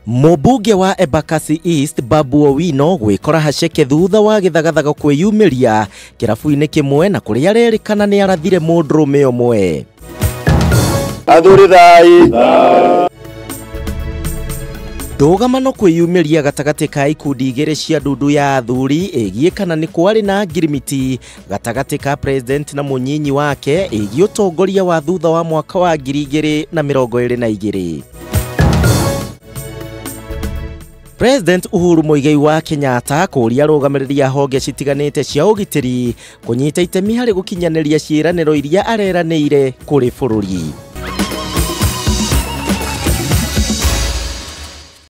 Mũmbunge wa Embakasi East Babu Owino gwikora haceke thutha wa githagathago kwiyumiria kirabu-ini kimwe na kuria rerikana ni arathire mũndũrũme ũmwe. Athuri thai Ndũgamano kwiyumiria gatagati ka ikundi igĩrĩ cia ndundu ya athuri ĩgiĩ kana nĩ kwarĩ na ngirimiti gatagati ka president na mũnyinyi wake ĩgiĩ ũtongoria wa thutha wa mwaka wa 2022. President Uhuru Muigai wa Kenyatta kuria rũgamĩrĩria honge citiganĩte cia ũgitĩri kunyita itemi harĩ gũkinyanĩria ciĩranĩro iria areranĩire kũrĩ bũrũri.